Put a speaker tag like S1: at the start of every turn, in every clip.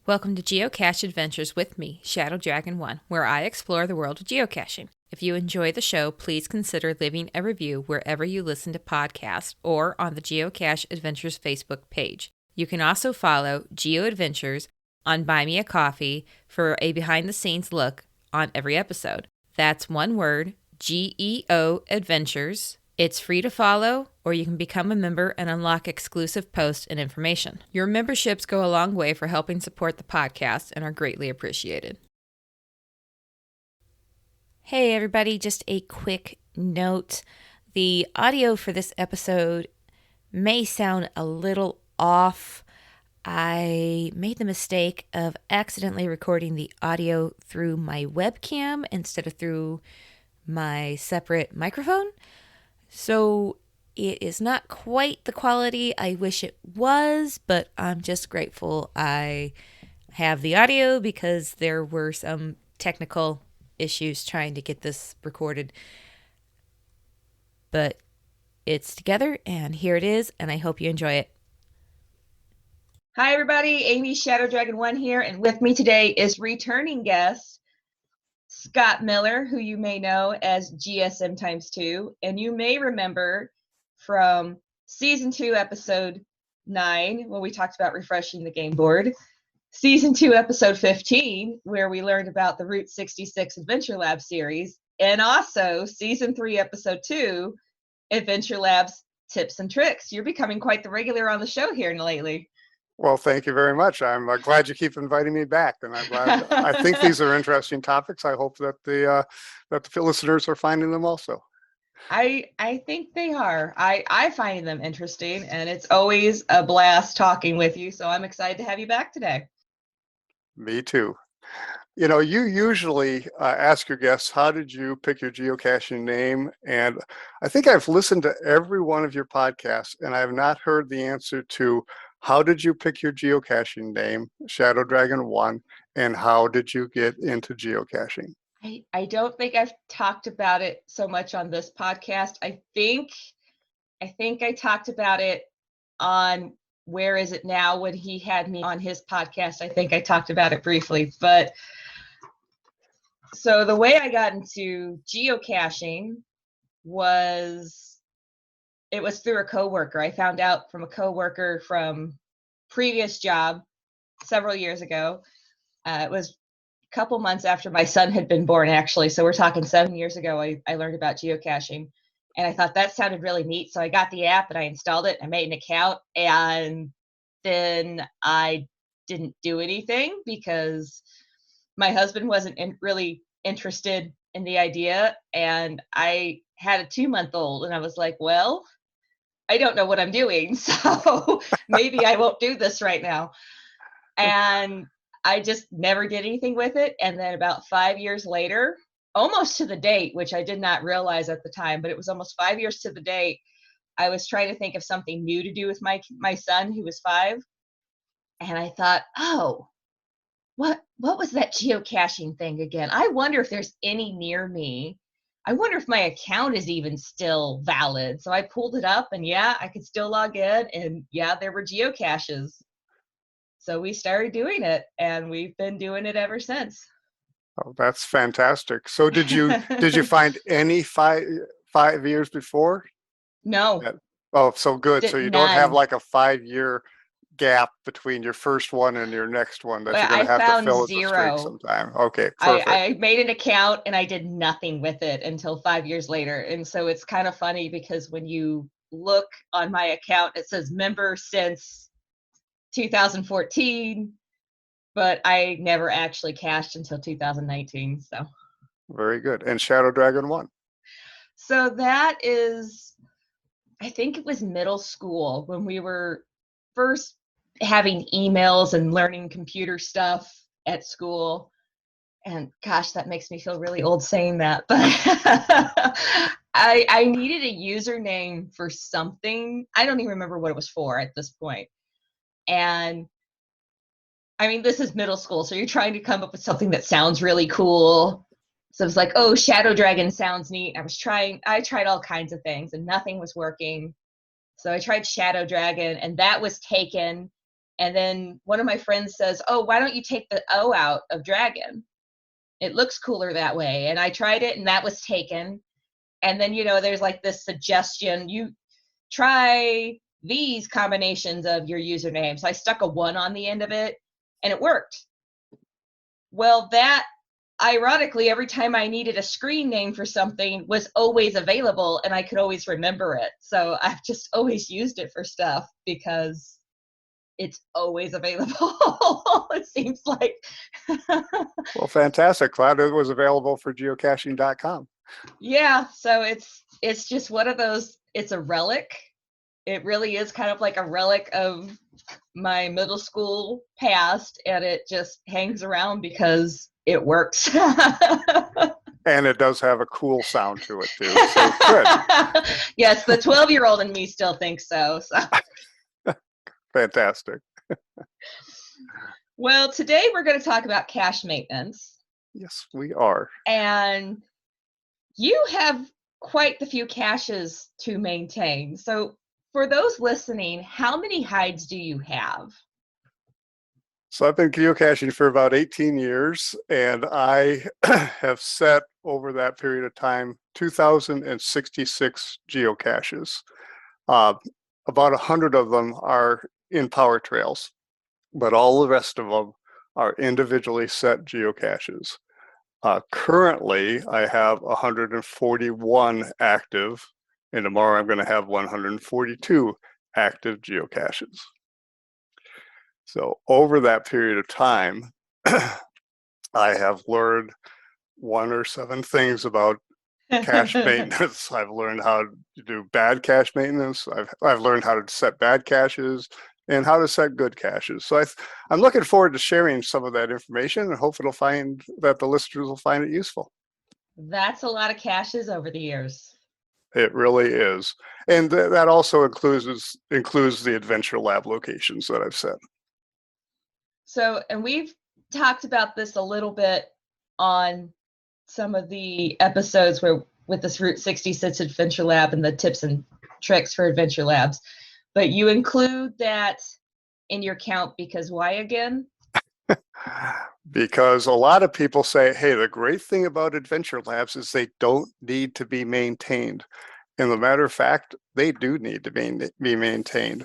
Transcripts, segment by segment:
S1: Welcome to Geocache Adventures with me, Shadow Dragon 1, where I explore the world of geocaching. If you enjoy the show, please consider leaving a review wherever you listen to podcasts or on the Geocache Adventures Facebook page. You can also follow Geo Adventures on Buy Me a Coffee for a behind-the-scenes look on every episode. That's one word, GEO Adventures. It's free to follow, or you can become a member and unlock exclusive posts and information. Your memberships go a long way for helping support the podcast and are greatly appreciated. Hey everybody, just a quick note. The audio for this episode may sound a little off. I made the mistake of accidentally recording the audio through my webcam instead of through my separate microphone. So it is not quite the quality I wish it was, but I'm just grateful I have the audio because there were some technical issues trying to get this recorded. But it's together, and here it is, and I hope you enjoy it.
S2: Hi everybody, Amy Shadow Dragon 1 here, and with me today is returning guest Scott Miller, who you may know as GSM times 2, and you may remember from season 2 episode 9 when we talked about refreshing the game board, season 2 episode 15 where we learned about the Route 66 Adventure Lab series, and also season 3 episode 2 Adventure Labs tips and tricks. You're becoming quite the regular on the show here lately.
S3: Well, thank you very much. I'm glad you keep inviting me back, and I'm glad. I think these are interesting topics. I hope that the listeners are finding them also.
S2: I think they are. I find them interesting, and it's always a blast talking with you. So I'm excited to have you back today.
S3: Me too. You know, you usually ask your guests, how did you pick your geocaching name? And I think I've listened to every one of your podcasts, and I have not heard the answer to how did you pick your geocaching name, Shadow Dragon 1, and how did you get into geocaching?
S2: I don't think I've talked about it so much on this podcast. I think I talked about it on Where Is It Now when he had me on his podcast. I think I talked about it briefly, but so the way I got into geocaching was it was through a coworker. I found out from a coworker from previous job several years ago. It was a couple months after my son had been born, actually. So we're talking 7 years ago. I learned about geocaching, and I thought that sounded really neat. So I got the app and I installed it. I made an account, and then I didn't do anything because my husband wasn't really interested in the idea, and I had a 2-month-old, and I was like, well, I don't know what I'm doing, so maybe I won't do this right now. And I just never did anything with it. And then about 5 years later, almost to the date, which I did not realize at the time, but it was almost 5 years to the date, I was trying to think of something new to do with my son, who was 5. And I thought, oh, what was that geocaching thing again? I wonder if there's any near me. I wonder if my account is even still valid. So I pulled it up, and yeah, I could still log in, and yeah, there were geocaches. So we started doing it, and we've been doing it ever since.
S3: Oh, that's fantastic. So did you find any 5 years before?
S2: No.
S3: Oh, so good. So you don't have
S2: None.
S3: like a 5-year gap between your first one and your next one that you're going to have to fill as a streak sometime. Okay, perfect.
S2: I made an account and I did nothing with it until 5 years later. And so it's kind of funny because when you look on my account, it says member since 2014, but I never actually cached until 2019. So
S3: very good. And Shadow Dragon 1?
S2: So that is, I think it was middle school when we were first having emails and learning computer stuff at school. And gosh, that makes me feel really old saying that, but I needed a username for something. I don't even remember what it was for at this point. And I mean, this is middle school, so you're trying to come up with something that sounds really cool. So it was like, oh, Shadow Dragon sounds neat. I tried all kinds of things and nothing was working. So I tried Shadow Dragon, and that was taken And then one of my friends says, oh, why don't you take the O out of dragon? It looks cooler that way. And I tried it and that was taken. And then, there's like this suggestion, you try these combinations of your username. So I stuck a 1 on the end of it and it worked. Well, that ironically, every time I needed a screen name for something was always available and I could always remember it. So I've just always used it for stuff because it's always available. It seems like.
S3: Well, fantastic. Glad it was available for geocaching.com.
S2: Yeah, so it's just one of those, it's a relic. It really is kind of like a relic of my middle school past, and it just hangs around because it works.
S3: And it does have a cool sound to it too. So good.
S2: Yes, the 12-year-old in me still thinks so.
S3: Fantastic.
S2: Well, today we're going to talk about cache maintenance.
S3: Yes, we are.
S2: And you have quite the few caches to maintain. So for those listening, how many hides do you have?
S3: So I've been geocaching for about 18 years, and I have set over that period of time 2,066 geocaches. About 100 of them are in power trails, but all the rest of them are individually set geocaches. Currently, I have 141 active, and tomorrow I'm going to have 142 active geocaches. So over that period of time, I have learned 1 or 7 things about cache maintenance. I've learned how to do bad cache maintenance. I've learned how to set bad caches and how to set good caches. So I'm looking forward to sharing some of that information, and hope it'll find that the listeners will find it useful.
S2: That's a lot of caches over the years.
S3: It really is. And that also includes the Adventure Lab locations that I've set.
S2: So, and we've talked about this a little bit on some of the episodes where with this Route 66 Adventure Lab and the tips and tricks for Adventure Labs, but you include that in your count because why again?
S3: Because a lot of people say, hey, the great thing about Adventure Labs is they don't need to be maintained. And the matter of fact, they do need to be maintained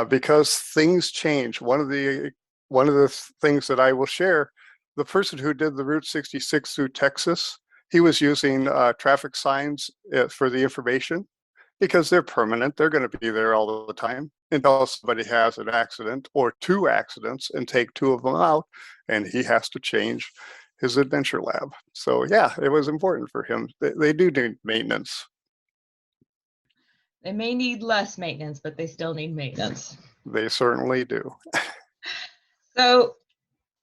S3: because things change. One of the things that I will share, the person who did the Route 66 through Texas, he was using traffic signs for the information because they're permanent. They're going to be there all the time until somebody has an accident or 2 accidents and take 2 of them out, and he has to change his Adventure Lab. So yeah, it was important for him. They do need maintenance.
S2: They may need less maintenance, but they still need maintenance.
S3: They certainly do.
S2: So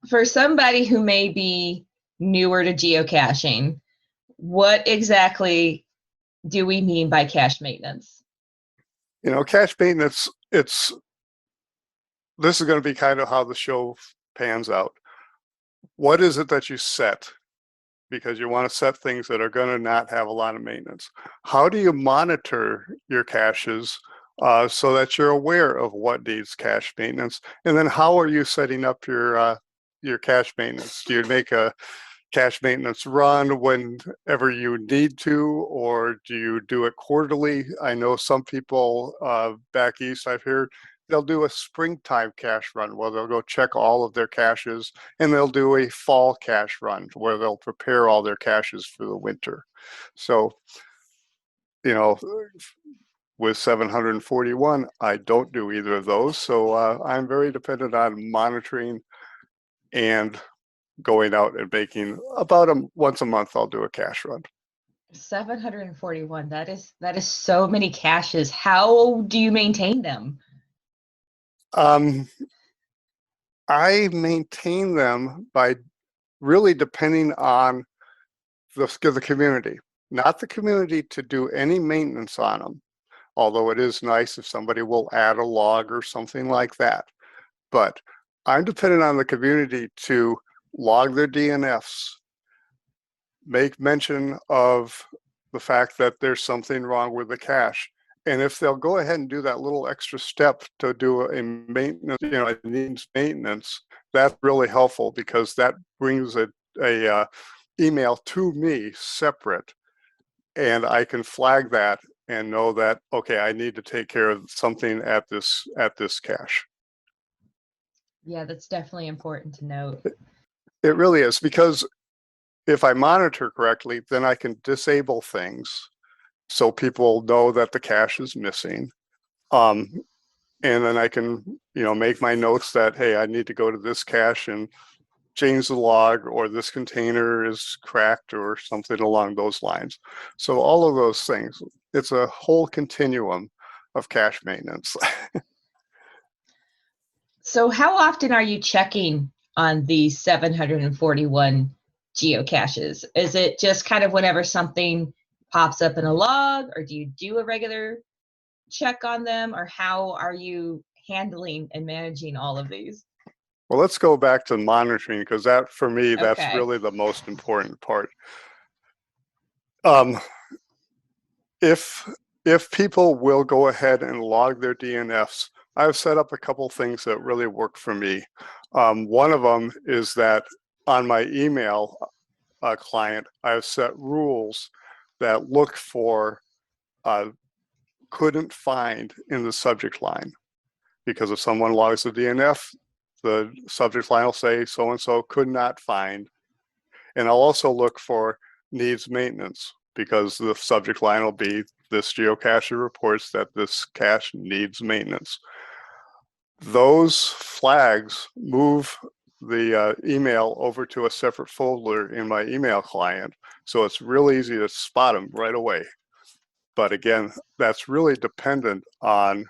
S2: for somebody who may be newer to geocaching, what exactly do we mean by cache maintenance?
S3: Cache maintenance, this is going to be kind of how the show pans out. What is it that you set? Because you want to set things that are going to not have a lot of maintenance. How do you monitor your caches so that you're aware of what needs cache maintenance? And then how are you setting up your cache maintenance? Do you make a cache maintenance run whenever you need to, or do you do it quarterly? I know some people back east, I've heard, they'll do a springtime cache run where they'll go check all of their caches, and they'll do a fall cache run where they'll prepare all their caches for the winter. So, with 741, I don't do either of those. So I'm very dependent on monitoring and going out and making about once a month. I'll do a cache run.
S2: 741. That is so many caches. How do you maintain them?
S3: I maintain them by really depending on the community, not the community to do any maintenance on them, although it is nice if somebody will add a log or something like that. But I'm dependent on the community to log their DNFs, make mention of the fact that there's something wrong with the cache, And if they'll go ahead and do that little extra step to do a maintenance, it needs maintenance, that's really helpful, because that brings a email to me separate, and I can flag that and know that, okay, I need to take care of something at this cache.
S2: Yeah, that's definitely important to note.
S3: It really is, because if I monitor correctly, then I can disable things so people know that the cache is missing. And then I can, make my notes that, hey, I need to go to this cache and change the log, or this container is cracked, or something along those lines. So all of those things, it's a whole continuum of cache maintenance.
S2: So how often are you checking on these 741 geocaches? Is it just kind of whenever something pops up in a log, or do you do a regular check on them, or how are you handling and managing all of these?
S3: Well, let's go back to monitoring, because that, for me, that's
S2: Okay.
S3: really the most important part. If people will go ahead and log their DNFs, I've set up a couple things that really work for me. One of them is that on my email client, I've set rules that look for couldn't find in the subject line, because if someone logs the DNF, the subject line will say so-and-so could not find. And I'll also look for needs maintenance, because the subject line will be, this geocacher reports that this cache needs maintenance. Those flags move the email over to a separate folder in my email client, so it's real easy to spot them right away. But again, that's really dependent on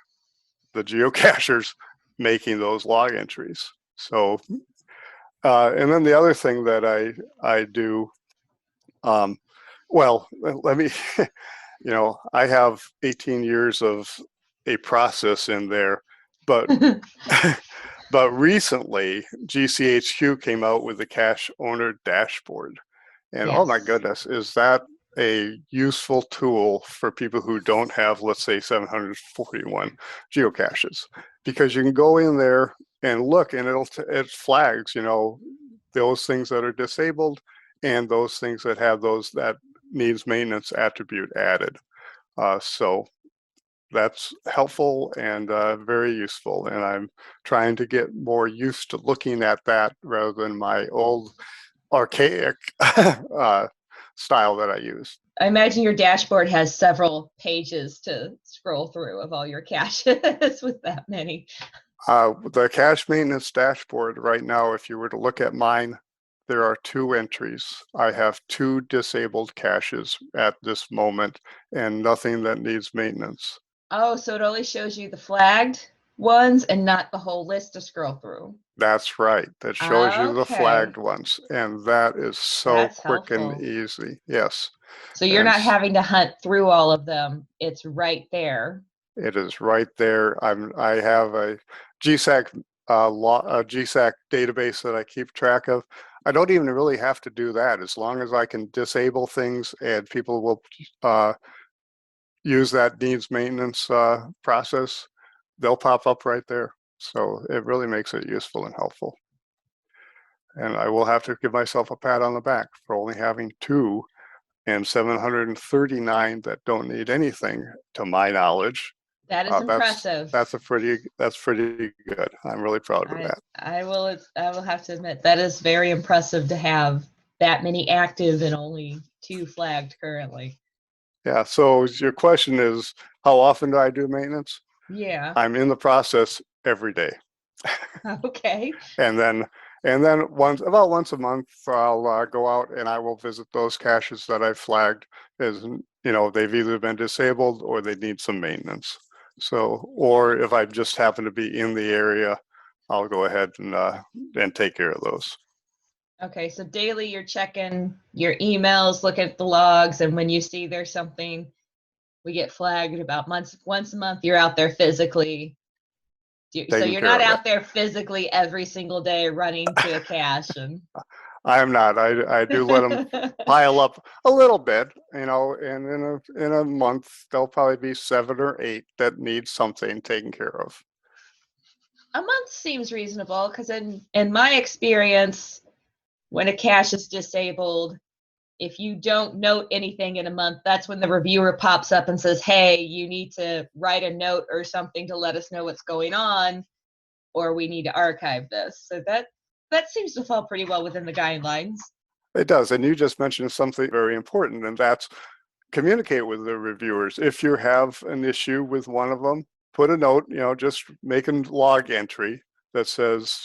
S3: the geocachers making those log entries. So, and then the other thing that I do, well, let me, I have 18 years of a process in there, but but recently GCHQ came out with the cache owner dashboard, and oh my
S2: Yes.
S3: goodness, is that a useful tool for people who don't have, let's say, 741 geocaches, because you can go in there and look, and it flags, those things that are disabled and those things that have those that needs maintenance attribute added. So that's helpful and very useful. And I'm trying to get more used to looking at that rather than my old archaic style that I use.
S2: I imagine your dashboard has several pages to scroll through of all your caches with that many.
S3: The cache maintenance dashboard right now, if you were to look at mine, there are 2 entries. I have 2 disabled caches at this moment, and nothing that needs maintenance.
S2: Oh, so it only shows you the flagged ones and not the whole list to scroll through.
S3: That's right. That shows you the
S2: Okay.
S3: flagged ones, and that is so
S2: That's
S3: quick and
S2: helpful.
S3: easy. Yes.
S2: So you're
S3: And
S2: not having to hunt through all of them. It's right there.
S3: it is right there. I have a GSAC a GSAC database that I keep track of. I don't even really have to do that, as long as I can disable things and people will use that needs maintenance process. They'll pop up right there. So it really makes it useful and helpful. And I will have to give myself a pat on the back for only having 2 and 739 that don't need anything, to my knowledge.
S2: That is impressive.
S3: That's pretty good. I'm really proud of that.
S2: I will have to admit, that is very impressive to have that many active and only 2 flagged currently.
S3: Yeah. So your question is, how often do I do maintenance?
S2: Yeah.
S3: I'm in the process every day.
S2: Okay.
S3: And then about once a month, I'll go out and I will visit those caches that I flagged as, they've either been disabled or they need some maintenance. So, or if I just happen to be in the area, I'll go ahead and take care of those.
S2: Okay, so daily you're checking your emails, look at the logs, and when you see there's something, we get flagged about once a month, you're out there physically So
S3: taking
S2: you're
S3: care
S2: not
S3: of it.
S2: out there physically every single day running to a cache and
S3: I am not. I do let them pile up a little bit, and in a month there'll probably be 7 or 8 that need something taken care of.
S2: A month seems reasonable because in my experience, when a cache is disabled, if you don't note anything in a month, that's when the reviewer pops up and says, hey, you need to write a note or something to let us know what's going on, or we need to archive this. So that seems to fall pretty well within the guidelines.
S3: It does, and you just mentioned something very important, and that's communicate with the reviewers. If you have an issue with one of them, put a note, just make a log entry that says,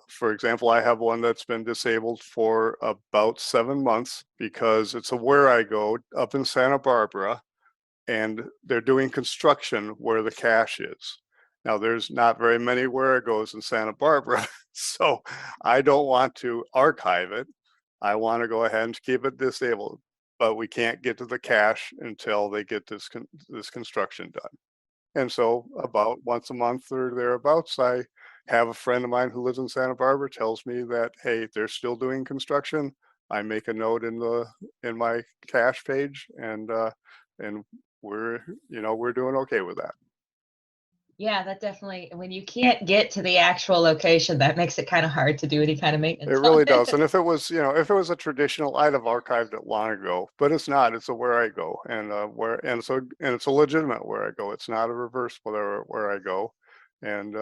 S3: for example, I have one that's been disabled for about 7 months because it's a Where I Go up in Santa Barbara, and they're doing construction where the cache is. Now, there's not very many Where I Goes in Santa Barbara, so I don't want to archive it. I want to go ahead and keep it disabled, but we can't get to the cache until they get this construction done. And so about once a month or thereabouts, I have a friend of mine who lives in Santa Barbara tells me that, hey, they're still doing construction. I make a note in my cache page, and we're doing okay with that.
S2: Yeah, that definitely, when you can't get to the actual location, that makes it kind of hard to do any kind of maintenance.
S3: It really does. And if it was a traditional, I'd have archived it long ago, but it's not. It's a Where I Go, and it's a legitimate Where I Go. It's not a reverse where I go, and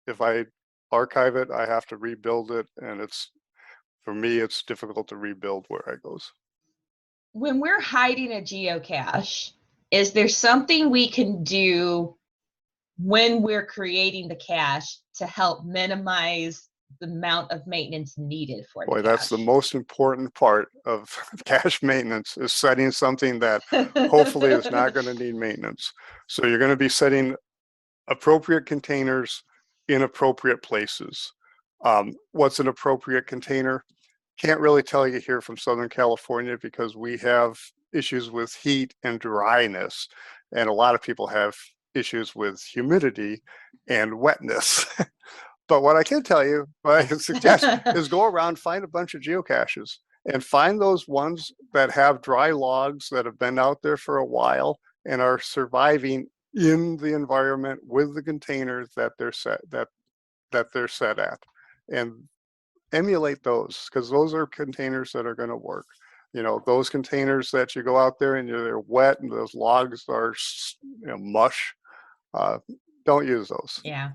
S3: if I archive it, I have to rebuild it, and for me, it's difficult to rebuild Where I Goes.
S2: When we're hiding a geocache, is there something we can do when we're creating the cache to help minimize the amount of maintenance needed for the cache?
S3: Boy, that's the most important part of cache maintenance, is setting something that hopefully is not going to need maintenance. So you're going to be setting appropriate containers in appropriate places. What's an appropriate container? Can't really tell you here from Southern California because we have issues with heat and dryness, and a lot of people have issues with humidity and wetness. But what I can tell you, what I can suggest is go around, find a bunch of geocaches, and find those ones that have dry logs that have been out there for a while and are surviving in the environment with the containers that they're set at, and emulate those, because those are containers that are going to work. Those containers that you go out there and they're wet and those logs are mush, don't use those.
S2: Yeah.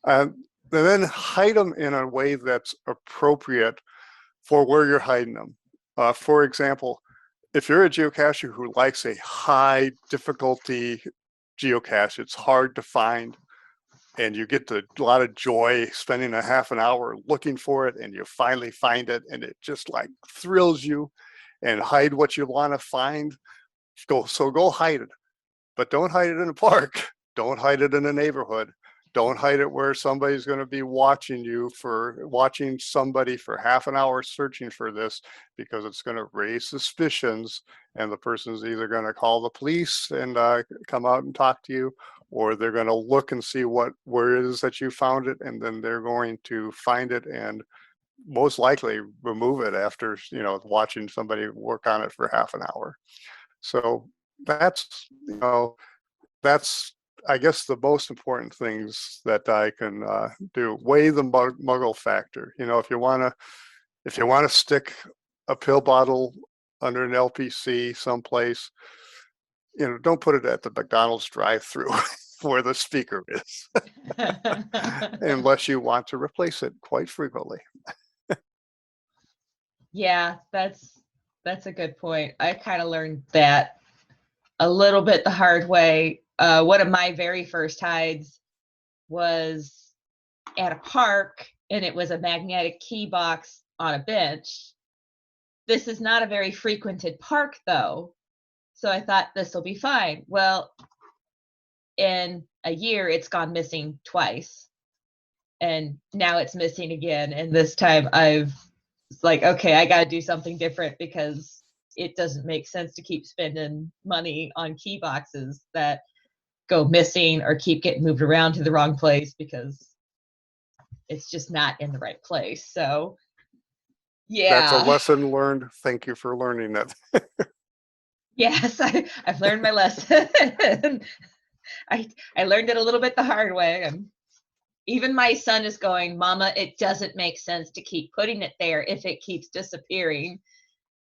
S3: And then hide them in a way that's appropriate for where you're hiding them. For example, if you're a geocacher who likes a high difficulty geocache, it's hard to find, and you get a lot of joy spending a half an hour looking for it, and you finally find it, and it just like thrills you, and hide what you want to find. Go hide it, but don't hide it in a park. Don't hide it in a neighborhood. Don't hide it where somebody's going to be watching somebody for half an hour searching for this, because it's going to raise suspicions, and the person's either going to call the police and come out and talk to you, or they're going to look and see where it is that you found it, and then they're going to find it and most likely remove it after watching somebody work on it for half an hour. So that's I guess the most important things that I can do. Weigh the muggle factor. If you want to stick a pill bottle under an LPC someplace, don't put it at the McDonald's drive-through where the speaker is, unless you want to replace it quite frequently.
S2: Yeah, that's a good point. I kind of learned that a little bit the hard way. One of my very first hides was at a park, and it was a magnetic key box on a bench. This is not a very frequented park, though, so I thought this will be fine. Well, in a year, it's gone missing twice, and now it's missing again. And this time, it's like, okay, I got to do something different, because it doesn't make sense to keep spending money on key boxes that go missing or keep getting moved around to the wrong place because it's just not in the right place. So
S3: That's a
S2: yeah.
S3: lesson learned. Thank you for learning that.
S2: Yes, I've learned my lesson. I learned it a little bit the hard way. And even my son is going, Mama, it doesn't make sense to keep putting it there if it keeps disappearing.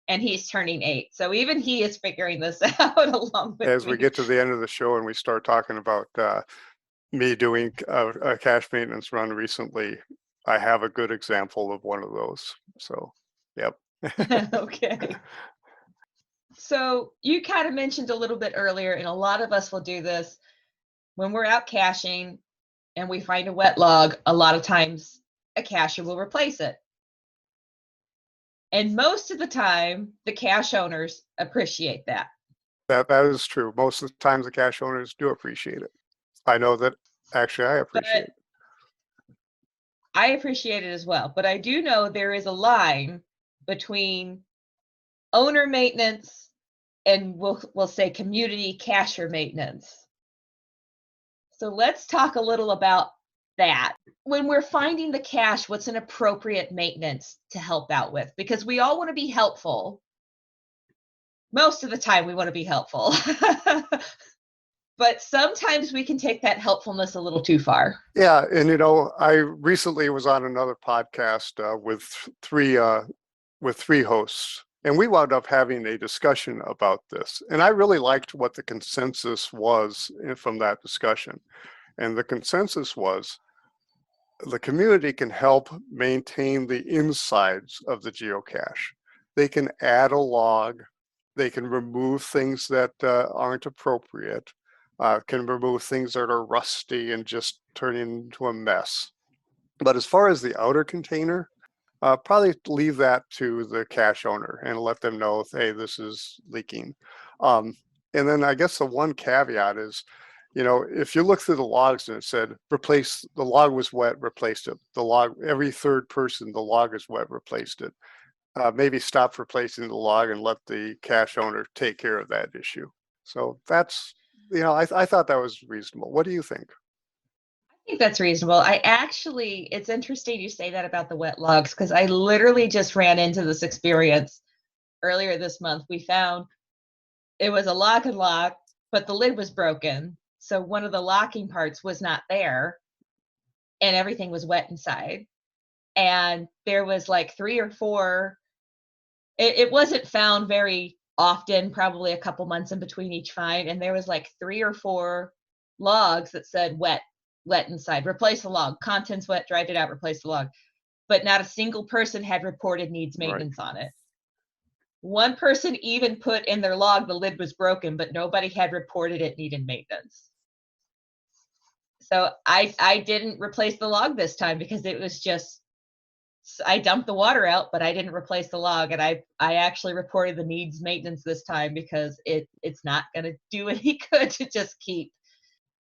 S2: And he's turning 8. So even he is figuring this out along with
S3: As
S2: me.
S3: we get to the end of the show and we start talking about me doing a cache maintenance run recently, I have a good example of one of those. So, yep.
S2: Okay. So you kind of mentioned a little bit earlier, and a lot of us will do this when we're out caching and we find a wet log. A lot of times a cacher will replace it. And most of the time, the cache owners appreciate that.
S3: That is true. Most of the times the cache owners do appreciate it. I know that actually I appreciate it.
S2: I appreciate it as well. But I do know there is a line between owner maintenance and we'll say community cacher maintenance. So let's talk a little about that. When we're finding the cache, what's an appropriate maintenance to help out with? Because we all want to be helpful. Most of the time we want to be helpful. But sometimes we can take that helpfulness a little too far.
S3: Yeah, and you know, I recently was on another podcast with three hosts, and we wound up having a discussion about this. And I really liked what the consensus was from that discussion. And the consensus was the community can help maintain the insides of the geocache. They can add a log, they can remove things that aren't appropriate, can remove things that are rusty and just turn into a mess. But as far as the outer container, probably leave that to the cache owner and let them know, hey, this is leaking. And then I guess the one caveat is, you know, if you look through the logs and it said replace, the log was wet, replaced it. The log, every third person, the log is wet, replaced it. Maybe stop replacing the log and let the cache owner take care of that issue. So that's, you know, I thought that was reasonable. What do you think?
S2: I think that's reasonable. It's interesting you say that about the wet logs because I literally just ran into this experience earlier this month. We found it was a lock and lock, but the lid was broken. So one of the locking parts was not there and everything was wet inside. And there was like 3 or 4, it wasn't found very often, probably a couple months in between each find. And there was like 3 or 4 logs that said wet inside, replace the log, contents wet, dried it out, replace the log. But not a single person had reported needs maintenance on it. One person even put in their log the lid was broken, but nobody had reported it needed maintenance. So I didn't replace the log this time because it was just, I dumped the water out, but I didn't replace the log. And I actually reported the needs maintenance this time because it's not going to do any good to just keep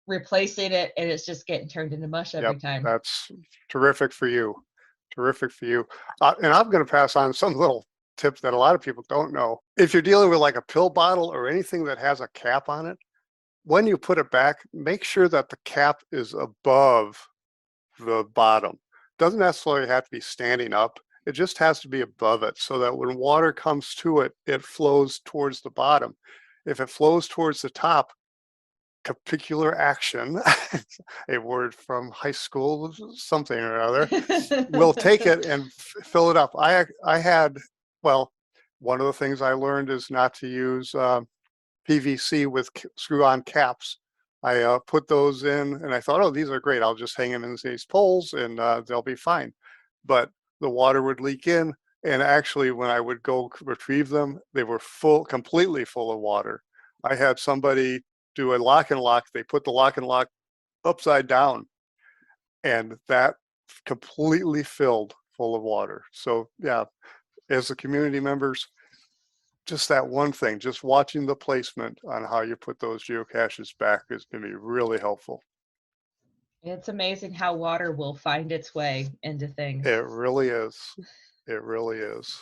S2: replacing it and it's just getting turned into mush every time.
S3: That's terrific for you. Terrific for you. And I'm going to pass on some little tips that a lot of people don't know. If you're dealing with like a pill bottle or anything that has a cap on it, when you put it back, make sure that the cap is above the bottom. Doesn't necessarily have to be standing up. It just has to be above it so that when water comes to it, it flows towards the bottom. If it flows towards the top, capitular action, a word from high school, something or other, we'll take it and fill it up. I had, well, one of the things I learned is not to use PVC with screw-on caps. I put those in and I thought, oh, these are great. I'll just hang them in these poles and they'll be fine. But the water would leak in, and actually when I would go retrieve them, they were completely full of water. I had somebody do a lock and lock. They put the lock and lock upside down, and that completely filled full of water. So yeah, as the community members, just that one thing, just watching the placement on how you put those geocaches back is going to be really helpful.
S2: It's amazing how water will find its way into things.
S3: It really is. It really is.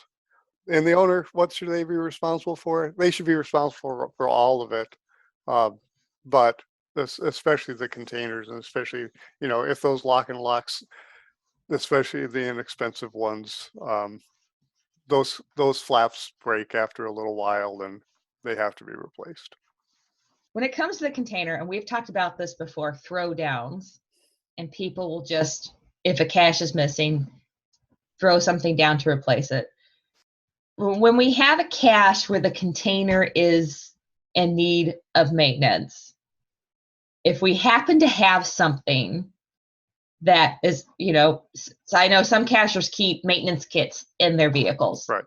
S3: And the owner, what should they be responsible for? They should be responsible for all of it. But especially the containers, and especially, if those lock and locks, especially the inexpensive ones, those flaps break after a little while, and they have to be replaced.
S2: When it comes to the container, and we've talked about this before, throwdowns, and people will just, if a cache is missing, throw something down to replace it. When we have a cache where the container is in need of maintenance, if we happen to have something that is, so I know some cachers keep maintenance kits in their vehicles.
S3: Right.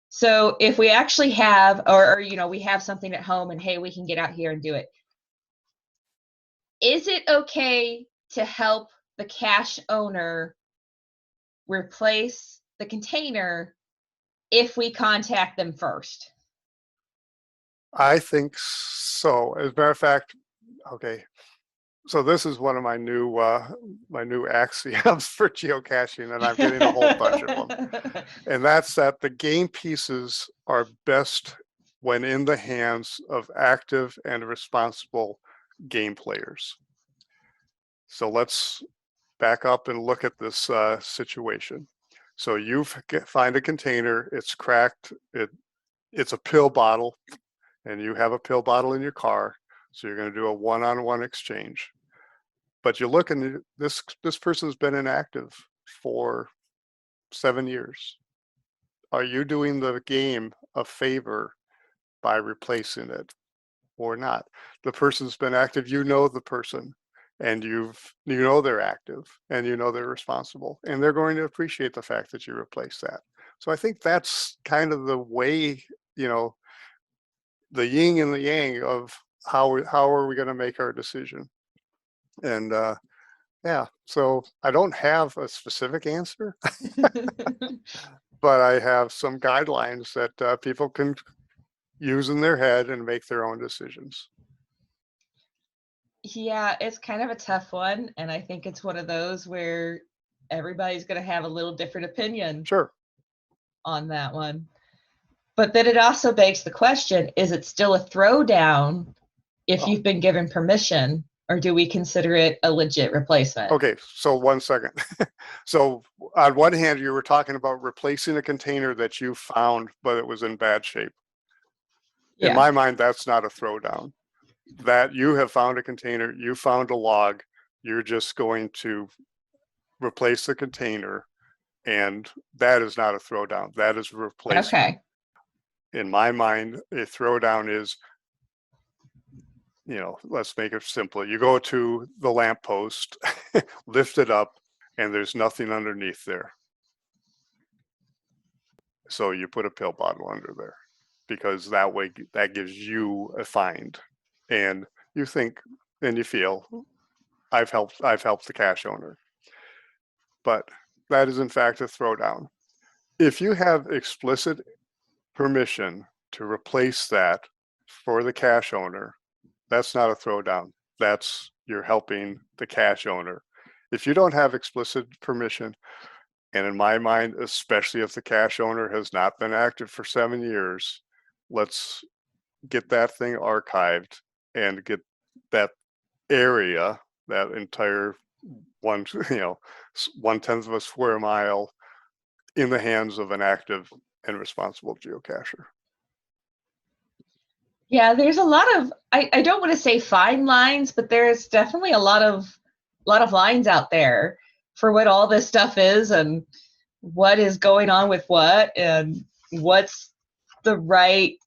S2: So if we actually have, or we have something at home and, hey, we can get out here and do it. Is it okay to help the cache owner replace the container if we contact them first?
S3: I think so. As a matter of fact, okay. So this is one of my new axioms for geocaching, and I'm getting a whole bunch of them. And that's that the game pieces are best when in the hands of active and responsible game players. So let's back up and look at this situation. So you find a container, it's cracked, it's a pill bottle, and you have a pill bottle in your car. So you're going to do a one-on-one exchange. But you look, and this person's been inactive for 7 years. Are you doing the game a favor by replacing it or not? The person's been active, you know the person, and you know they're active, and you know they're responsible, and they're going to appreciate the fact that you replace that. So I think that's kind of the way, the yin and the yang of how are we going to make our decision. And yeah, so I don't have a specific answer, but I have some guidelines that people can use in their head and make their own decisions.
S2: Yeah, it's kind of a tough one, and I think it's one of those where everybody's going to have a little different opinion.
S3: Sure.
S2: On that one. But then it also begs the question, is it still a throwdown if you've been given permission, or do we consider it a legit replacement?
S3: Okay, so 1 second. So on one hand, you were talking about replacing a container that you found, but it was in bad shape. Yeah. In my mind, that's not a throwdown. That you have found a container, you found a log, you're just going to replace the container, and that is not a throwdown. That is a replacement.
S2: Okay.
S3: In my mind, a throwdown is, let's make it simple. You go to the lamppost, lift it up, and there's nothing underneath there. So you put a pill bottle under there, because that way that gives you a find, and you think and you feel, I've helped the cache owner. But that is in fact a throwdown. If you have explicit permission to replace that for the cache owner, that's not a throwdown. That's you're helping the cache owner. If you don't have explicit permission, and in my mind, especially if the cache owner has not been active for 7 years, let's get that thing archived and get that area, that entire 1/10 of a square mile, in the hands of an active and responsible geocacher.
S2: Yeah, there's a lot of, I don't want to say fine lines, but there's definitely a lot of lines out there for what all this stuff is and what is going on with what and what's the right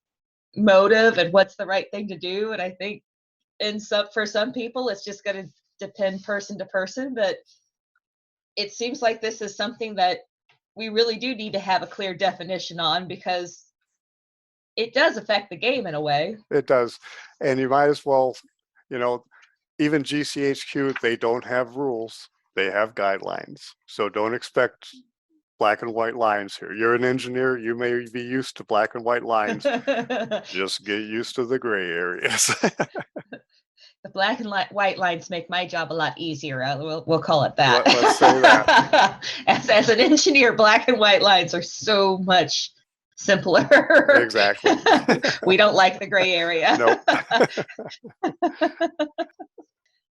S2: motive and what's the right thing to do. And I think for some people, it's just going to depend person to person, but it seems like this is something that we really do need to have a clear definition on, because it does affect the game in a way.
S3: It does. And you might as well, even GCHQ, they don't have rules. They have guidelines. So don't expect black and white lines here. You're an engineer. You may be used to black and white lines. Just get used to the gray areas.
S2: The black and white lines make my job a lot easier. We'll call it that.
S3: Let's say that.
S2: As an engineer, black and white lines are so much simpler.
S3: Exactly.
S2: We don't like the gray area.
S3: Nope.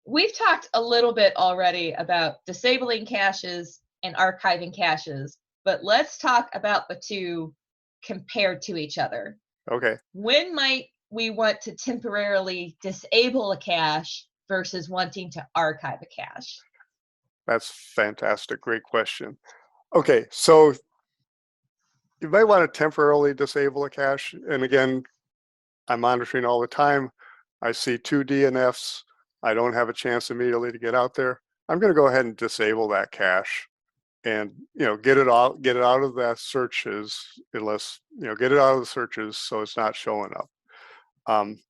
S2: We've talked a little bit already about disabling caches and archiving caches, but let's talk about the two compared to each other.
S3: Okay.
S2: When might we want to temporarily disable a cache versus wanting to archive a cache?
S3: That's fantastic. Great question. Okay, so you might want to temporarily disable a cache. And again, I'm monitoring all the time. I see 2 DNFs. I don't have a chance immediately to get out there. I'm going to go ahead and disable that cache and, get it out of the searches, unless, get it out of the searches so it's not showing up.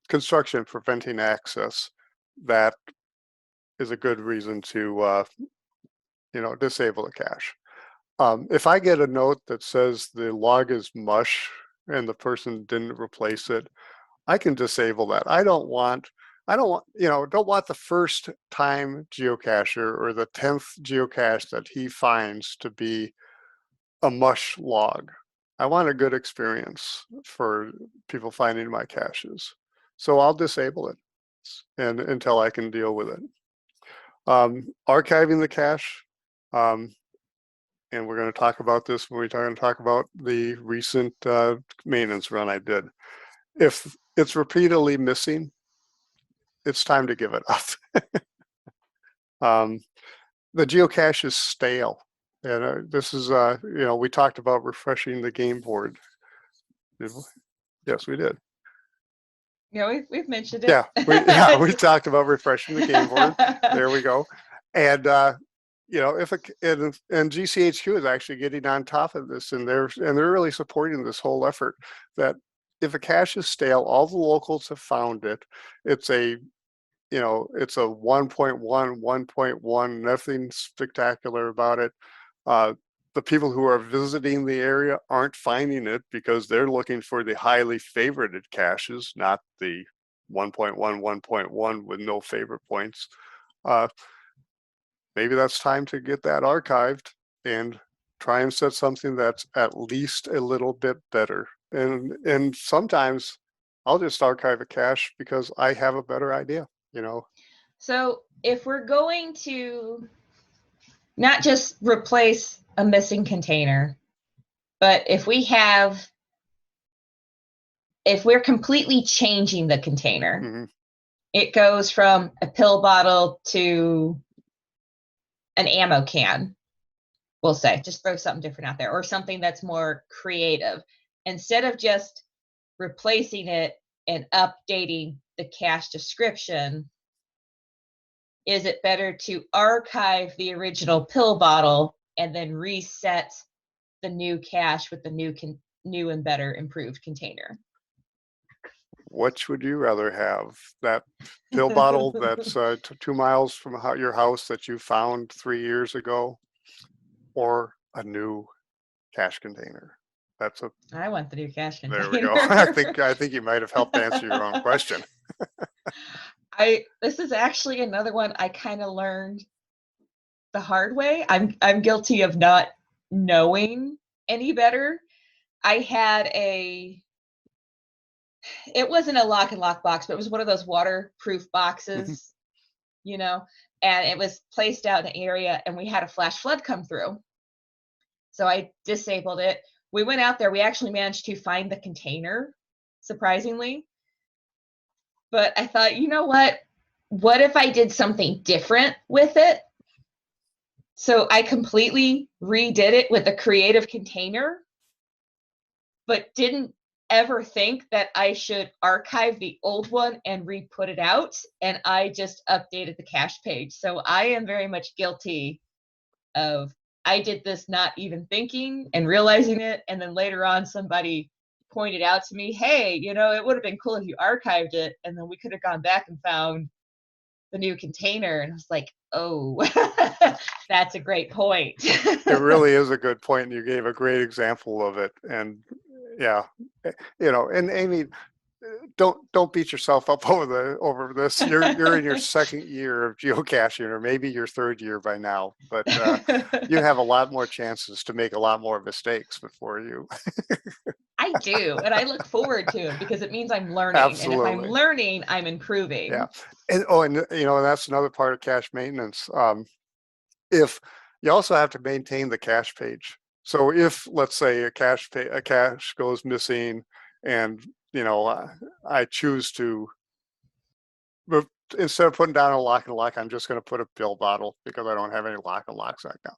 S3: Construction preventing access, that is a good reason to, disable a cache. If I get a note that says the log is mush and the person didn't replace it, I can disable that. I don't want the first time geocacher or the 10th geocache that he finds to be a mush log. I want a good experience for people finding my caches. So I'll disable it and until I can deal with it. Archiving the cache, and we're going to talk about this when we're going to talk about the recent maintenance run I did. If it's repeatedly missing, it's time to give it up. The geocache is stale. And this is, we talked about refreshing the game board. Yes, we did.
S2: Yeah, we've mentioned it.
S3: Yeah, we talked about refreshing the game board. There we go. And and GCHQ is actually getting on top of this, and they're really supporting this whole effort. That if a cache is stale, all the locals have found it. It's a 1.1, 1.1, nothing spectacular about it. The people who are visiting the area aren't finding it because they're looking for the highly favorited caches, not the 1.1, 1.1 with no favorite points. Maybe that's time to get that archived and try and set something that's at least a little bit better. And sometimes I'll just archive a cache because I have a better idea,
S2: So if we're going to not just replace a missing container, but if we're completely changing the container, it goes from a pill bottle to an ammo can, we'll say, just throw something different out there, or something that's more creative. Instead of just replacing it and updating the cache description, is it better to archive the original pill bottle and then reset the new cache with the new and better improved container?
S3: Which would you rather have? That pill bottle that's 2 miles from your house that you found 3 years ago, or a new cache container?
S2: I want the new cache container.
S3: There we go. I think you might have helped answer your own question.
S2: This is actually another one I kind of learned the hard way. I'm guilty of not knowing any better. I had it wasn't a lock and lock box, but it was one of those waterproof boxes, and it was placed out in an area, and we had a flash flood come through. So I disabled it. We went out there. We actually managed to find the container, surprisingly. But I thought, you know what? What if I did something different with it? So I completely redid it with a creative container, but didn't ever think that I should archive the old one and re-put it out. And I just updated the cache page. So I am very much guilty of, I did this not even thinking and realizing it. And then later on, somebody pointed out to me, hey, it would have been cool if you archived it. And then we could have gone back and found the new container. And I was like, oh, that's a great point.
S3: It really is a good point. And you gave a great example of it. And yeah, and Amy, don't beat yourself up over this. You're in your second year of geocaching, or maybe your third year by now, but you have a lot more chances to make a lot more mistakes before you.
S2: I do, and I look forward to it because it means I'm learning.
S3: Absolutely.
S2: And if I'm learning, I'm improving.
S3: Yeah. And that's another part of cache maintenance. If you also have to maintain the cache page. So if, let's say, a cache goes missing, and I choose to, instead of putting down a lock and lock, I'm just going to put a pill bottle because I don't have any lock and locks right now.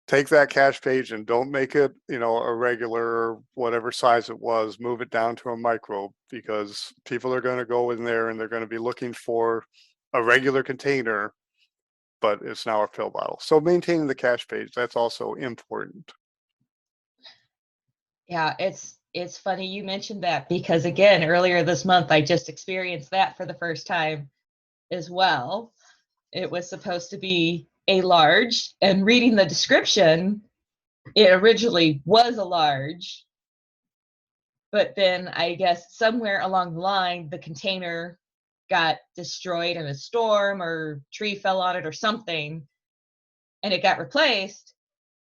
S3: Take that cache page and don't make it, a regular, whatever size it was, move it down to a micro, because people are going to go in there and they're going to be looking for a regular container, but it's now a pill bottle. So maintaining the cache page, that's also important.
S2: Yeah, it's funny you mentioned that, because again, earlier this month, I just experienced that for the first time as well. It was supposed to be a large, and reading the description, it originally was a large, but then I guess somewhere along the line, the container got destroyed in a storm, or tree fell on it or something, and it got replaced,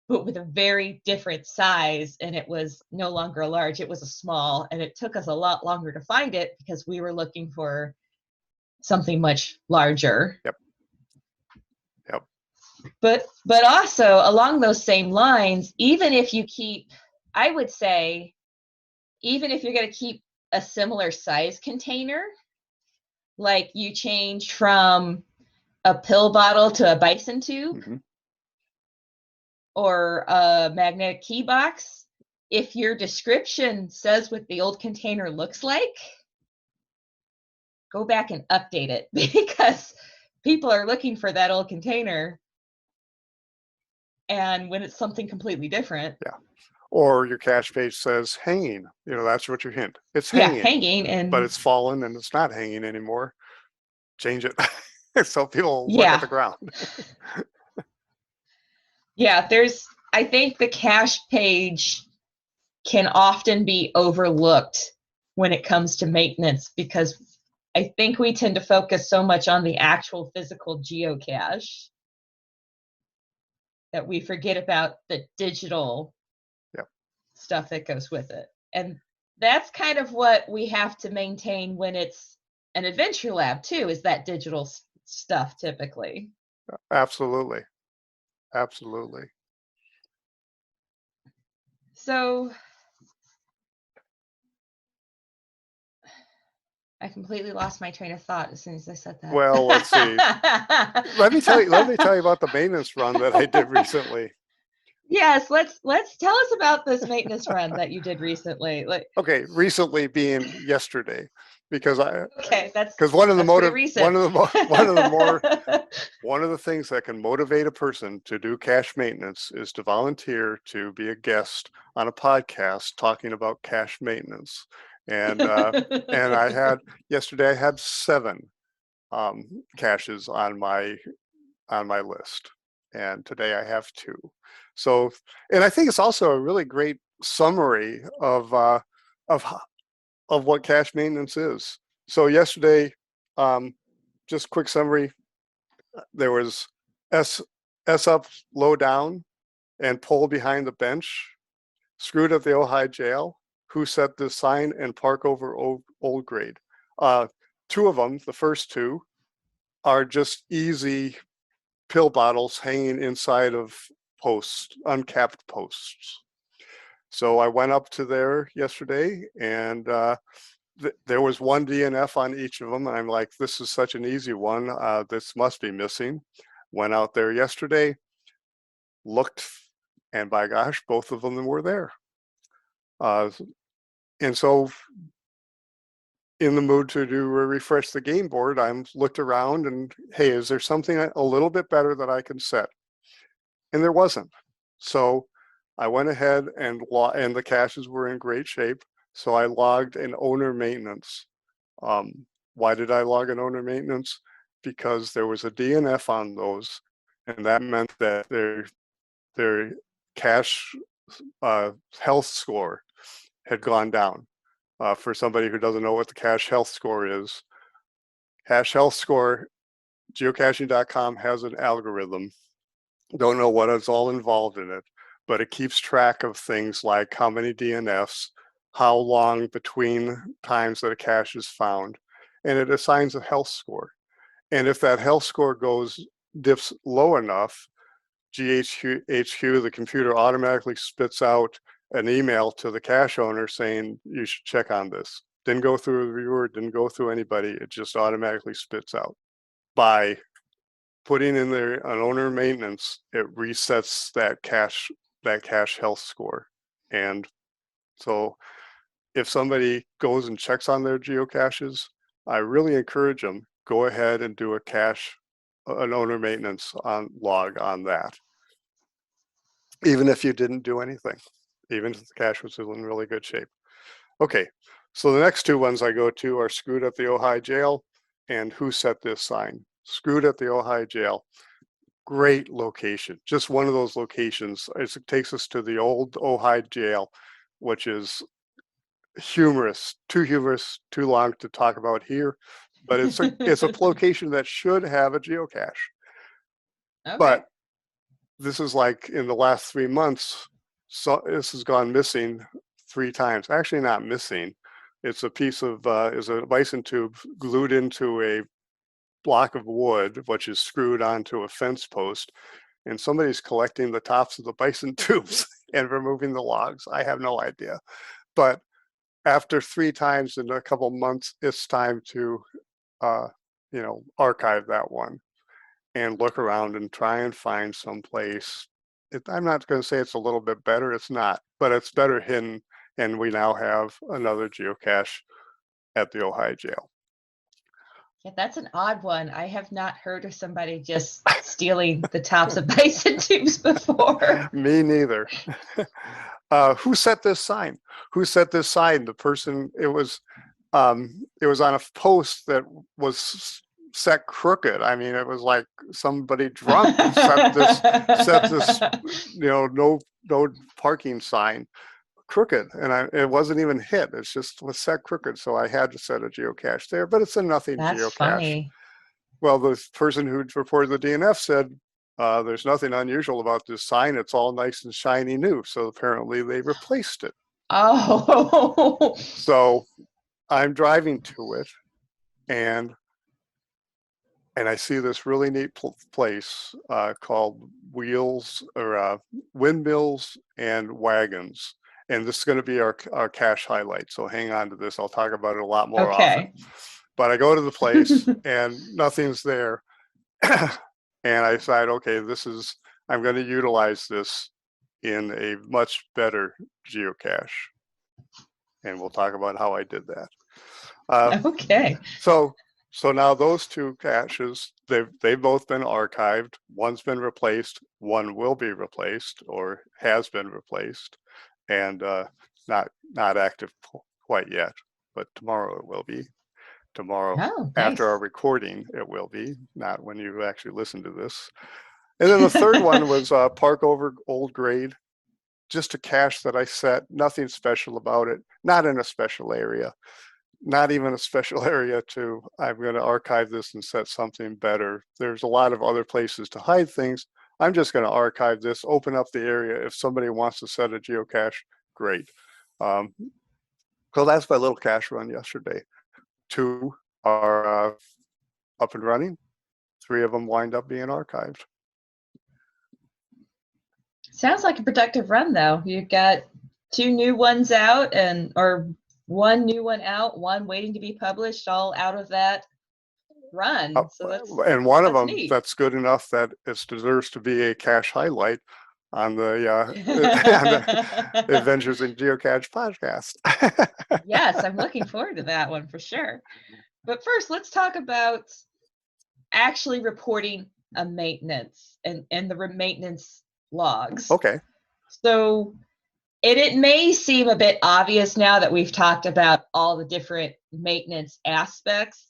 S2: but with a very different size, and it was no longer a large, it was a small, and it took us a lot longer to find it because we were looking for something much larger.
S3: Yep.
S2: But also along those same lines, even if you keep, I would say, even if you're going to keep a similar size container, like you change from a pill bottle to a bison tube,
S3: Mm-hmm.
S2: or a magnetic key box, if your description says what the old container looks like, go back and update it, because people are looking for that old container, and when it's something completely different.
S3: Yeah. Or your cache page says hanging, that's what you hint. It's hanging.
S2: Yeah, hanging, and
S3: but it's fallen and it's not hanging anymore. Change it. So people look at the ground.
S2: Yeah, I think the cache page can often be overlooked when it comes to maintenance, because I think we tend to focus so much on the actual physical geocache that we forget about the digital stuff that goes with it. And that's kind of what we have to maintain when it's an adventure lab too, is that digital stuff typically.
S3: Absolutely.
S2: So I completely lost my train of thought as soon as I said that.
S3: Well, let's see. Let me tell you about the maintenance run that I did recently.
S2: Yes, let's tell us about this maintenance run that you did recently.
S3: Okay, recently being yesterday, because
S2: one of the
S3: things that can motivate a person to do cache maintenance is to volunteer to be a guest on a podcast talking about cache maintenance. And yesterday I had 7 caches on my list, and today I have 2. So, and I think it's also a really great summary of what cache maintenance is. So yesterday, just quick summary, there was S up, low down, and pull behind the bench, screwed at the Ojai jail, who set the sign, and park over old grade. 2 of them, the first 2, are just easy pill bottles hanging inside of posts, uncapped posts. So I went up to there yesterday, and there was 1 DNF on each of them, and I'm like, this is such an easy one. This must be missing. Went out there yesterday, looked, and by gosh, both of them were there. And so, in the mood to refresh the game board, I looked around and, hey, is there something a little bit better that I can set? And there wasn't. So I went ahead and the caches were in great shape. So I logged an owner maintenance. Why did I log an owner maintenance? Because there was a DNF on those, and that meant that their cache health score had gone down. For somebody who doesn't know what the cache health score is, cache health score, geocaching.com has an algorithm. Don't know what is all involved in it, but it keeps track of things like how many DNFs, how long between times that a cache is found, and it assigns a health score. And if that health score dips low enough, GHQ, the computer automatically spits out an email to the cache owner saying, you should check on this. Didn't go through a reviewer, didn't go through anybody, it just automatically spits out. By putting in there an owner maintenance, it resets that cache health score. And so if somebody goes and checks on their geocaches, I really encourage them, go ahead and do an owner maintenance log on that. Even if you didn't do anything, even if the cache was in really good shape. Okay, so the next two ones I go to are Screwed at the Ojai Jail and Who Set This Sign. Screwed at the Ojai Jail, great location. Just one of those locations. It takes us to the old Ojai Jail, which is humorous, too long to talk about here, but it's a location that should have a geocache.
S2: Okay.
S3: But this is like in the last 3 months, so this has gone missing 3 times. Actually, not missing. It's a piece of is a bison tube glued into a block of wood, which is screwed onto a fence post, and somebody's collecting the tops of the bison tubes and removing the logs. I have no idea, but after 3 times in a couple months, it's time to archive that one and look around and try and find some place. I'm not going to say it's a little bit better. It's not, but it's better hidden. And we now have another geocache at the Ojai Jail.
S2: Yeah, that's an odd one. I have not heard of somebody just stealing the tops of bison tubes before.
S3: Me neither. Who set this sign? Who set this sign? The person, it was on a post that was set crooked. I mean, it was like somebody drunk set this, no parking sign crooked, and it wasn't even hit. It's just was set crooked. So I had to set a geocache there, but it's a nothing
S2: That's
S3: geocache.
S2: funny.
S3: Well, the person who reported the DNF said, there's nothing unusual about this sign. It's all nice and shiny new. So apparently they replaced it.
S2: Oh.
S3: So I'm driving to it, and I see this really neat place called Windmills and Wagons. And this is going to be our cache highlight. So hang on to this. I'll talk about it a lot more often. But I go to the place and nothing's there. And I decide, okay, I'm going to utilize this in a much better geocache. And we'll talk about how I did that.
S2: Okay.
S3: So now those 2 caches, they've both been archived. One's been replaced. One will be replaced or has been replaced, and not active quite yet. But tomorrow it will be. Tomorrow,
S2: nice.
S3: After our recording, it will be. Not when you actually listen to this. And then the third one was Park Over Old Grade. Just a cache that I set. Nothing special about it. Not in a special area. Not even a special area I'm going to archive this and set something better. There's a lot of other places to hide things. I'm just going to archive this, open up the area. If somebody wants to set a geocache, great. So that's my little cache run yesterday. 2 are up and running. 3 of them wind up being archived.
S2: Sounds like a productive run, though. You've got 2 new ones out, or 1 new one out, 1 waiting to be published, all out of that run. So
S3: and one of them
S2: neat.
S3: That's good enough that it deserves to be a cache highlight on the Adventures in Geocache podcast.
S2: Yes, I'm looking forward to that one for sure. But first, let's talk about actually reporting a maintenance and the maintenance logs.
S3: Okay.
S2: So it may seem a bit obvious now that we've talked about all the different maintenance aspects,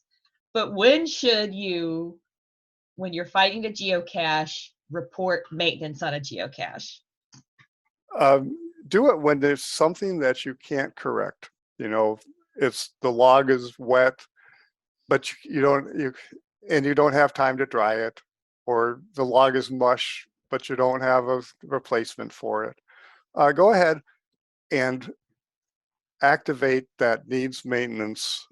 S2: but when you're fighting a geocache, report maintenance on a geocache?
S3: Do it when there's something that you can't correct. It's the log is wet, but you don't have time to dry it, or the log is mush, but you don't have a replacement for it. Go ahead and activate that needs maintenance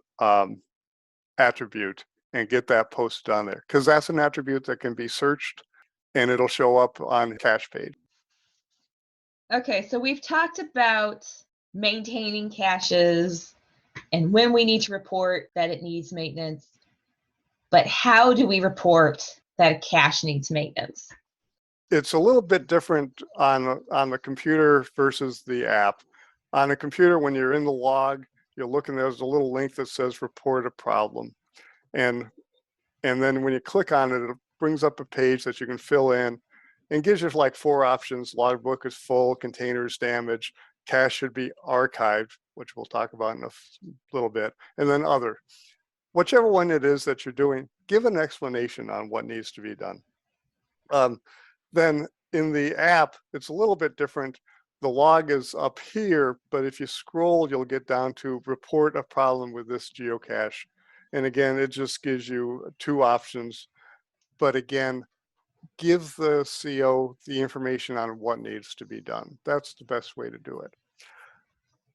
S3: attribute and get that posted on there, because that's an attribute that can be searched and it'll show up on cache page.
S2: Okay, so we've talked about maintaining caches and when we need to report that it needs maintenance, but how do we report that a cache needs maintenance?
S3: It's a little bit different on the computer versus the app. On a computer, when you're in the log, you'll look and there's a little link that says report a problem. And then when you click on it, it brings up a page that you can fill in and gives you like 4 options. Logbook is full, containers damaged, cache should be archived, which we'll talk about in a little bit, and then other. Whichever one it is that you're doing, give an explanation on what needs to be done. Then in the app, it's a little bit different. The log is up here, but if you scroll, you'll get down to report a problem with this geocache. And again, it just gives you 2 options. But again, give the CO the information on what needs to be done. That's the best way to do it.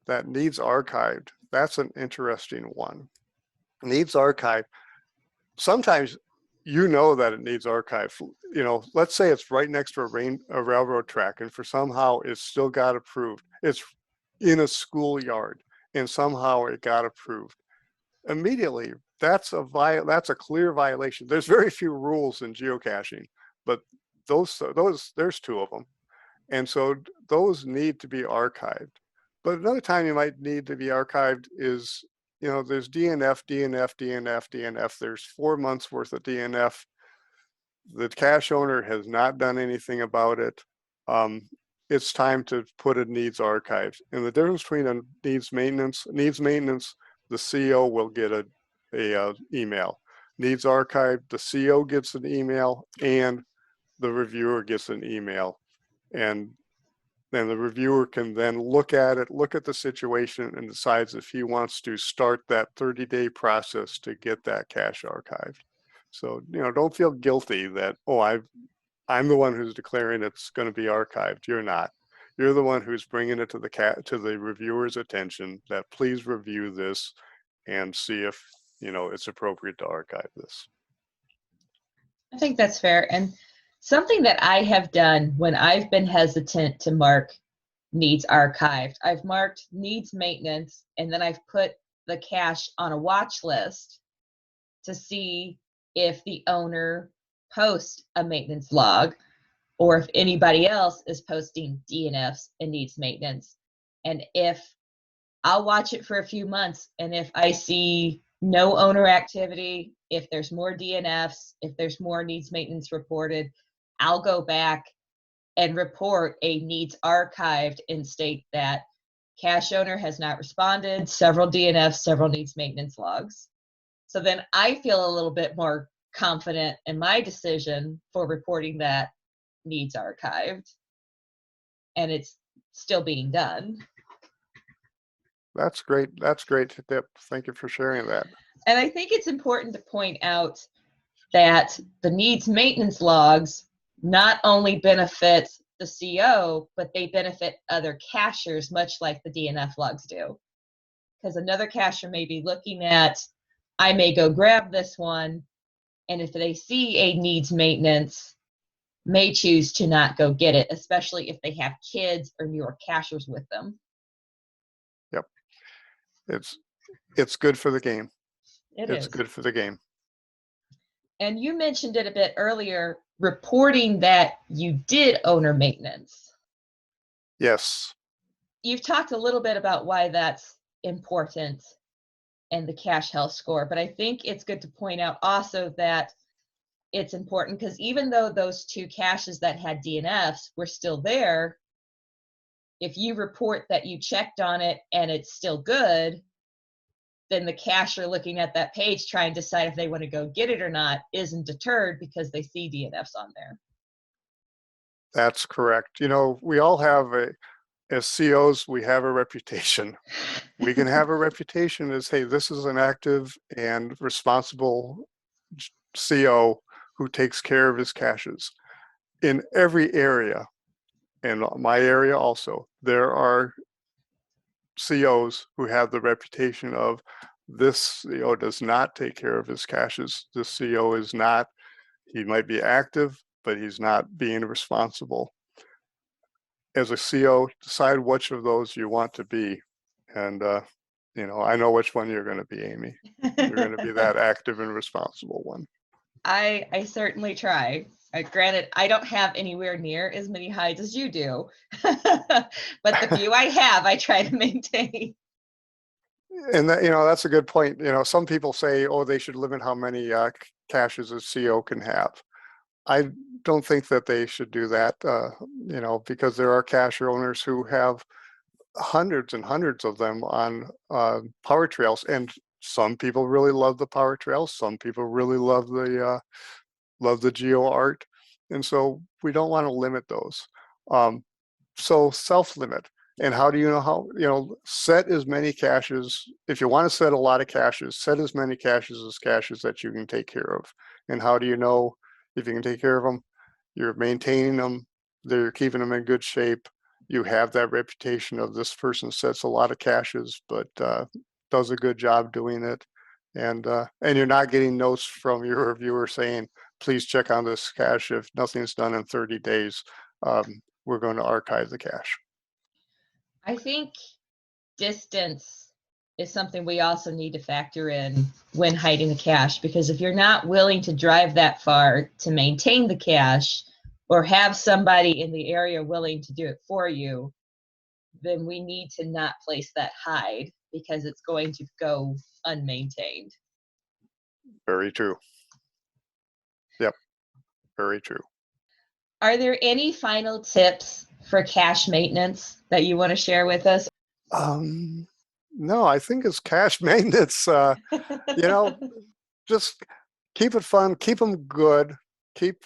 S3: That needs archived. That's an interesting one. Needs archived. Sometimes you know that it needs archived. You know, let's say it's right next to a railroad track, and for somehow it's still got approved. It's in a schoolyard, and somehow it got approved. Immediately, that's a clear violation. There's very few rules in geocaching, but those there's 2 of them, and so those need to be archived. But another time you might need to be archived is, you know, there's DNF, DNF, DNF, DNF. There's 4 months worth of DNF. The cache owner has not done anything about it. It's time to put a needs archived. And the difference between a needs maintenance, the CO will get a email. Needs archived, the CO gets an email and the reviewer gets an email. And then the reviewer can then look at it, look at the situation, and decides if he wants to start that 30-day process to get that cache archived. So, you know, don't feel guilty that, oh, I'm the one who's declaring it's going to be archived. You're not. You're the one who's bringing it to the reviewer's attention that please review this and see if, you know, it's appropriate to archive this.
S2: I think that's fair. And something that I have done when I've been hesitant to mark needs archived, I've marked needs maintenance, and then I've put the cache on a watch list to see if the owner posts a maintenance log or if anybody else is posting DNFs and needs maintenance. And if I'll watch it for a few months, and if I see no owner activity, if there's more DNFs, if there's more needs maintenance reported, I'll go back and report a needs archived and state that cache owner has not responded, several DNFs, several needs maintenance logs. So then I feel a little bit more confident in my decision for reporting that needs archived, and it's still being done.
S3: That's great. That's great tip. Thank you for sharing that.
S2: And I think it's important to point out that the needs maintenance logs not only benefit the CO, but they benefit other cachers, much like the DNF logs do. Because another cacher may be looking at, I may go grab this one, and if they see a needs maintenance, may choose to not go get it, especially if they have kids or newer cachers with them.
S3: Yep. It's good for the game.
S2: It's
S3: good for the game.
S2: And you mentioned it a bit earlier, reporting that you did owner maintenance.
S3: Yes.
S2: You've talked a little bit about why that's important and the cache health score, but I think it's good to point out also that it's important because even though those 2 caches that had DNFs were still there, if you report that you checked on it and it's still good, then the cacher looking at that page trying to decide if they want to go get it or not isn't deterred because they see DNFs on there.
S3: That's correct. You know, we all have as COs, we have a reputation. We can have a reputation as, hey, this is an active and responsible CO who takes care of his caches. In every area, and my area also, there are COs who have the reputation of this CO does not take care of his caches. This CO is not, he might be active, but he's not being responsible. As a CO, decide which of those you want to be. And, I know which one you're going to be, Amy. You're going to be that active and responsible one.
S2: I certainly try. Granted, I don't have anywhere near as many hides as you do, but the few I have, I try to maintain.
S3: And that, that's a good point. Some people say, oh, they should limit how many caches a CO can have. I don't think that they should do that, because there are cache owners who have hundreds and hundreds of them on power trails, and some people really love the power trails. Some people really love the geo art, and so we don't want to limit those. So self-limit. And how do you know how? Set as many caches. If you want to set a lot of caches, set as many caches that you can take care of. And how do you know if you can take care of them? You're maintaining them. They're keeping them in good shape. You have that reputation of this person sets a lot of caches, but does a good job doing it. And you're not getting notes from your reviewer saying, please check on this cache. If nothing's done in 30 days, we're going to archive the cache.
S2: I think distance is something we also need to factor in when hiding the cache, because if you're not willing to drive that far to maintain the cache or have somebody in the area willing to do it for you, then we need to not place that hide because it's going to go unmaintained.
S3: Very true. Yep, very true.
S2: Are there any final tips for cache maintenance that you want to share with us?
S3: No, I think it's cache maintenance. Just keep it fun, keep them good, keep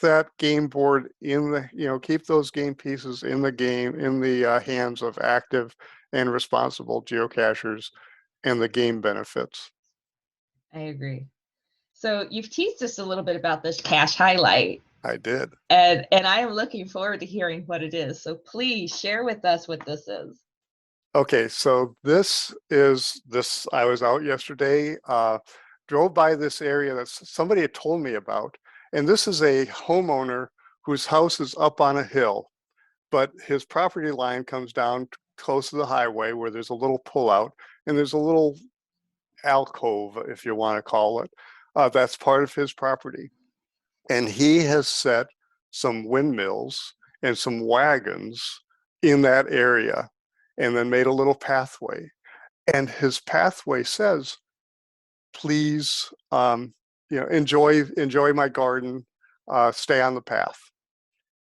S3: that game board in the, keep those game pieces in the game, in the hands of active and responsible geocachers, and the game benefits.
S2: I agree. So you've teased us a little bit about this cache highlight.
S3: I did.
S2: And I am looking forward to hearing what it is. So please share with us what this is.
S3: Okay, so this, I was out yesterday, drove by this area that somebody had told me about. And this is a homeowner whose house is up on a hill, but his property line comes down close to the highway where there's a little pullout, and there's a little alcove, if you want to call it, that's part of his property. And he has set some windmills and some wagons in that area, and then made a little pathway. And his pathway says, please, enjoy my garden, stay on the path.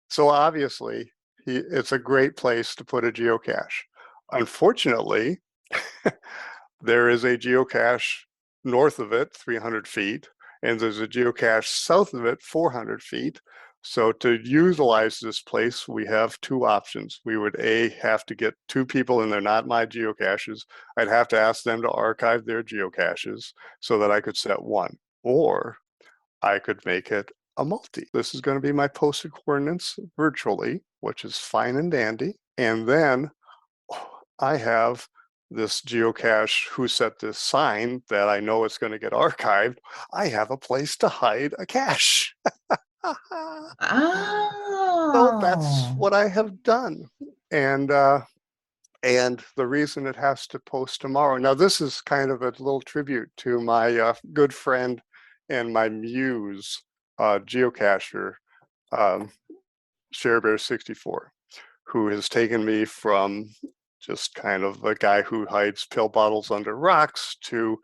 S3: So obviously, it's a great place to put a geocache. Unfortunately, there is a geocache north of it, 300 feet, and there's a geocache south of it, 400 feet. So to utilize this place, we have two options. We would have to get two people, and they're not my geocaches. I'd have to ask them to archive their geocaches so that I could set one, or I could make it a multi. This is going to be my posted coordinates virtually, which is fine and dandy. And then I have this geocache who set this sign that I know it's going to get archived. I have a place to hide a cache. So that's what I have done. And the reason it has to post tomorrow. Now, this is kind of a little tribute to my good friend and my muse, geocacher, ShareBear64, who has taken me from just kind of a guy who hides pill bottles under rocks to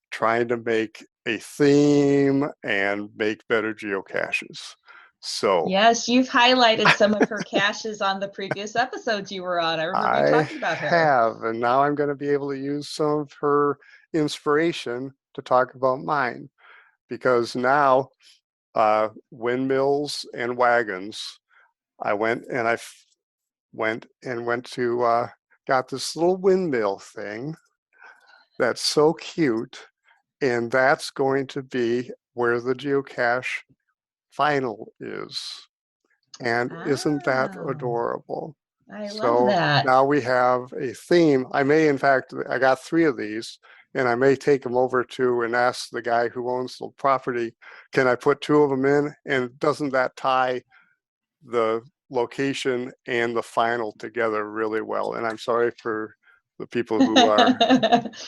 S3: trying to make a theme and make better geocaches. So
S2: yes, you've highlighted some of her caches on the previous episodes you were on. I remember you talking about her.
S3: I have, and now I'm going to be able to use some of her inspiration to talk about mine, because now windmills and wagons, I went to got this little windmill thing that's so cute, and that's going to be where the geocache final is. And isn't that adorable?
S2: I love
S3: So
S2: that.
S3: now we have a theme. I got 3 of these, and I may take them over to and ask the guy who owns the property, can I put 2 of them in? And doesn't that tie the location and the final together really well? And I'm sorry for the people who are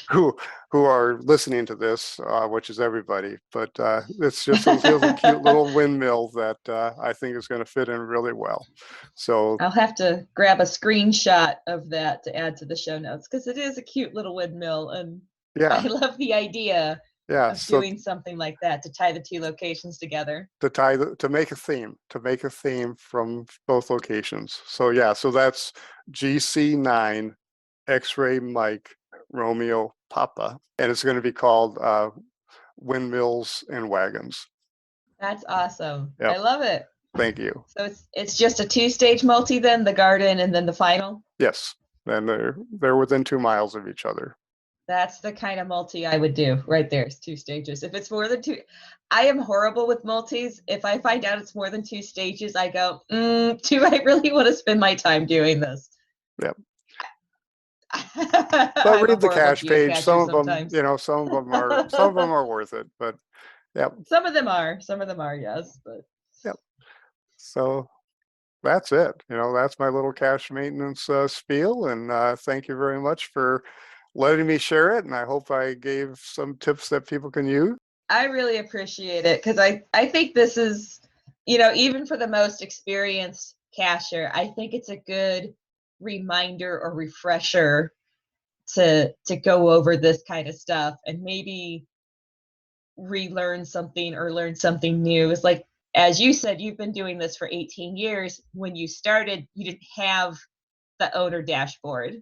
S3: who are listening to this, which is everybody, but it's just a little cute little windmill that I think is going to fit in really well. So
S2: I'll have to grab a screenshot of that to add to the show notes because it is a cute little windmill, and I
S3: yeah,
S2: love the idea
S3: yeah.
S2: of
S3: So
S2: doing something like that to tie the 2 locations together.
S3: to make a theme from both locations. So yeah, so that's GC9 X-ray Mike Romeo Papa, and it's going to be called Windmills and Wagons.
S2: That's awesome.
S3: Yep.
S2: I love it.
S3: Thank you.
S2: So it's just a 2-stage multi then, the garden and then the final?
S3: Yes, and they're within 2 miles of each other.
S2: That's the kind of multi I would do right there. It's 2 stages. If it's more than 2, I am horrible with multis. If I find out it's more than 2 stages, I go, do I really want to spend my time doing this?
S3: Yep.
S2: But
S3: But read the cache page. Some of them,
S2: sometimes.
S3: some of them are worth it. But yep,
S2: Some of them are, yes. But
S3: yep. So that's it. That's my little cache maintenance spiel. And thank you very much for letting me share it. And I hope I gave some tips that people can use.
S2: I really appreciate it because I think this is, even for the most experienced cacher, I think it's a good reminder or refresher to go over this kind of stuff and maybe relearn something or learn something new. It's like, as you said, you've been doing this for 18 years. When you started, you didn't have the owner dashboard.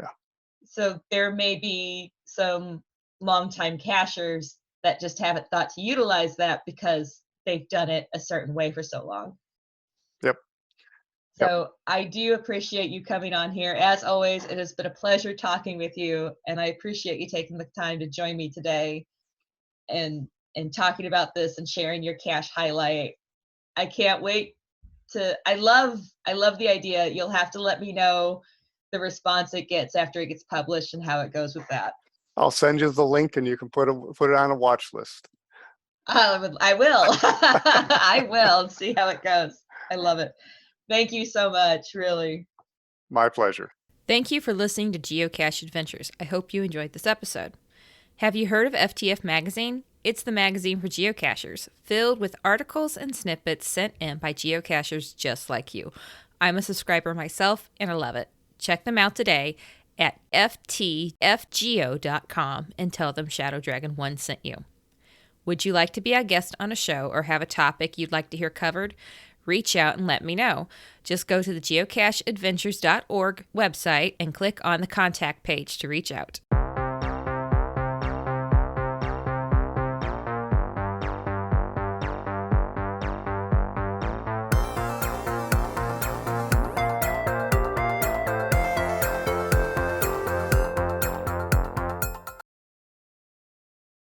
S3: Yeah.
S2: So there may be some longtime cachers that just haven't thought to utilize that because they've done it a certain way for so long.
S3: Yep.
S2: So I do appreciate you coming on here. As always, it has been a pleasure talking with you, and I appreciate you taking the time to join me today and talking about this and sharing your cache highlight. I can't wait I love the idea. You'll have to let me know the response it gets after it gets published and how it goes with that.
S3: I'll send you the link and you can put it on a watch list.
S2: I will. I will see how it goes. I love it. Thank you so much, really.
S3: My pleasure.
S1: Thank you for listening to Geocache Adventures. I hope you enjoyed this episode. Have you heard of FTF Magazine? It's the magazine for geocachers, filled with articles and snippets sent in by geocachers just like you. I'm a subscriber myself, and I love it. Check them out today at ftfgeo.com and tell them Shadow Dragon 1 sent you. Would you like to be a guest on a show or have a topic you'd like to hear covered? Reach out and let me know. Just go to the geocacheadventures.org website and click on the contact page to reach out.